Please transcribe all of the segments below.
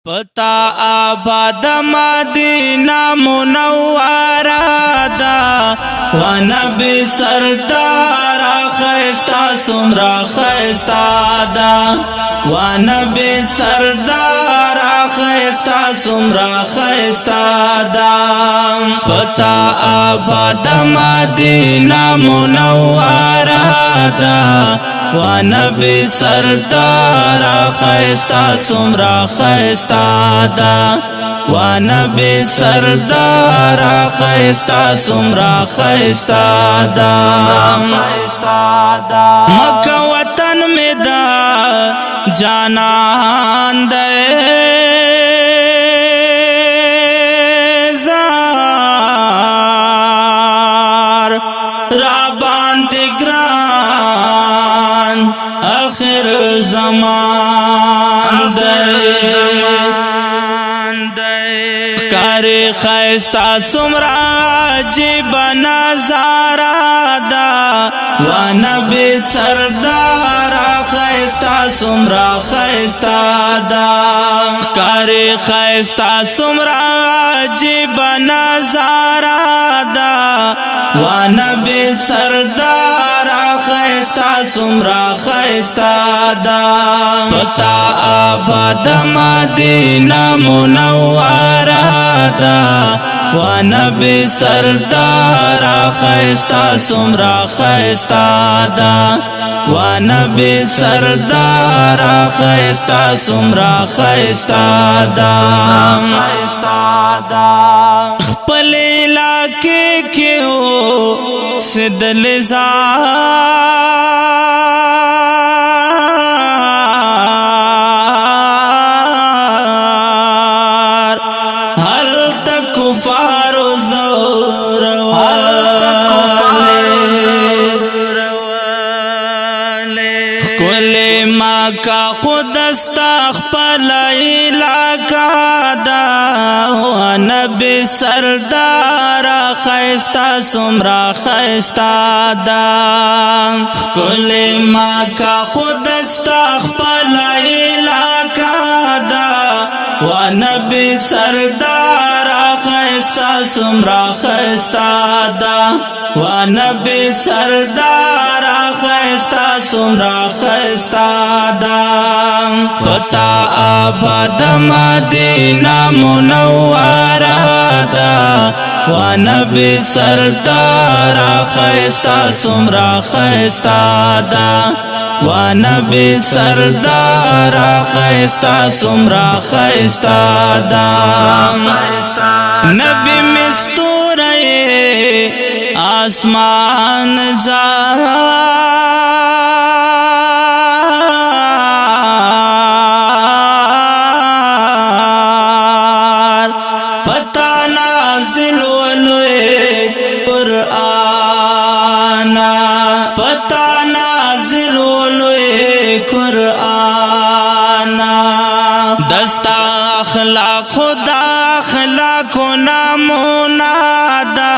پتا آباد مدینہ منورہ دا و نبی سردار خیستا سمرا خیستا دا و نبی سردار خیستا سمرا خیستا دا پتا آباد مدینہ منورہ دا و نبی سردار خیستا سمرا خیستا دا و نبی سردار خیستا سمرا خیستا دا مکہ وطن میں دا جانان دے زار رابان تگران آخر زمان دے کاری خیستا سمرا جیب نظارہ دا و نبی سردار خیستا سمرا خیستا دا کاری خیستا سمرا جیب نظارہ دا و نبی سردار خیستا سمرا خیستا دا پتا آباد مدینہ منورہ دا و نبی سردار خیستا سمرا خیستا دا و نبی سردار خیستا سمرا خیستا دا خپل علاقے کیوں سدل زار ہر تک کفار و زور والے کل ماں کا خودستا خپل علاقہ دا و نبی سردار خیستا سمرا خیستا دا کل ماں کا خودستا خپل علاقہ دا و نبی سردار خیستا سمرا خیستا دا و نبی سردار خیستا سمرا خیستا دا پتا آباد مدینہ منورہ دا و نبی سردار خیستا سمرا خیستا دا و نبی سردار خیستا سمرا خیستا دا نبی مستورے آسمان زار پتا نازل ولوے قرآن پتا نازل ولوے قرآن دستا اخلاق خدا اخلاق نامونا دا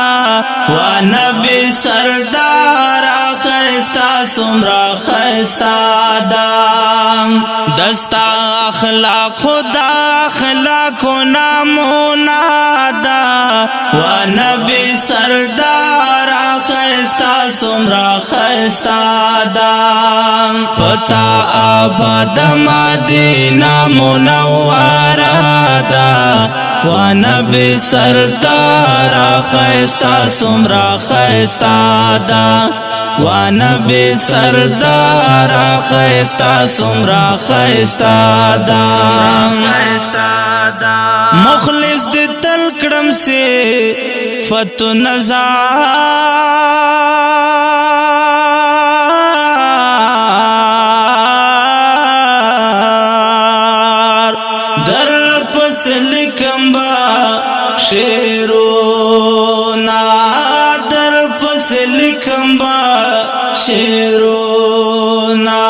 و نبی سردار خیستا سمرا خیستا دا دستا اخلاق خدا اخلاق نامونا دا و نبی سردار خیستا سمرا خیستا دا پتا آباد مدینہ منورہ دا و نبی سردار خیستا سمرا خیستا دا و نبی سردار خیستا سمرا خیستا دا مخلص دی تل کرم سے فتو نظار در پس لکم با شیرونا در پس لکم با شیرونا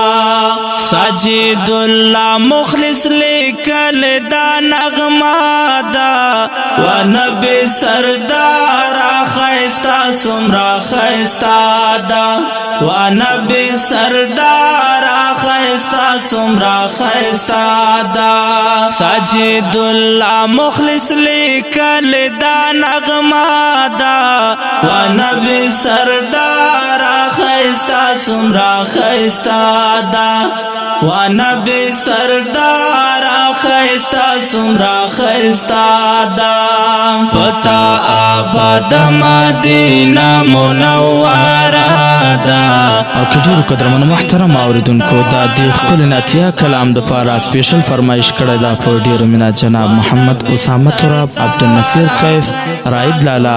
ساجد اللہ مخلص لکل دا نغمہ دا و نبی سردار خیستا سمرا خیستا دا و نبی سردارا خیستا سمرا خیستا دا ساجد اللہ مخلص لیکل دا نغما دا و نبی سردارا خیستا سمرا خیستا دا و نبی سردارا خیستا سمرا خیستا دا پتا آباد مدینہ منورہ دا او کډیر قدرمن محترم اوریدونکو دا د خپل ناتیا کلام د پاره سپیشل فرمایش کړی دا په ډیر مینا جناب محمد اسامه تراب عبدالنصیر کیف رائد لالا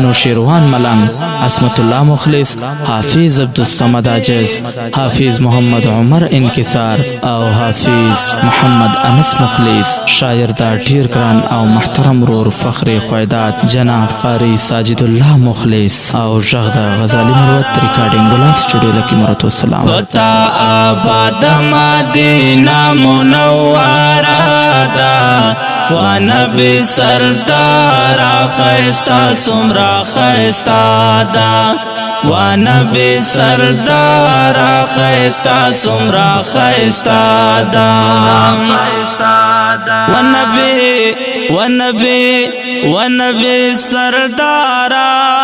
نوشیروان ملنگ عصمت الله مخلص حافظ عبدالصمد عاجز حافظ محمد عمر انکسار او حافظ محمد انس مخلص شاعر دا ډیر ګران او محترم رور فخر خویدات جناب قاری ساجد الله مخلص او ژغ د غزالی مروت ریکارډینګ ګلاب سټوډیو لکی مرتو السلام پتا آباد مدینہ منورہ دا و نبی سردارا خیستا سمرا خیستا دا و نبی سردارا خیستا سمرا خیستا دا و نبی سردارا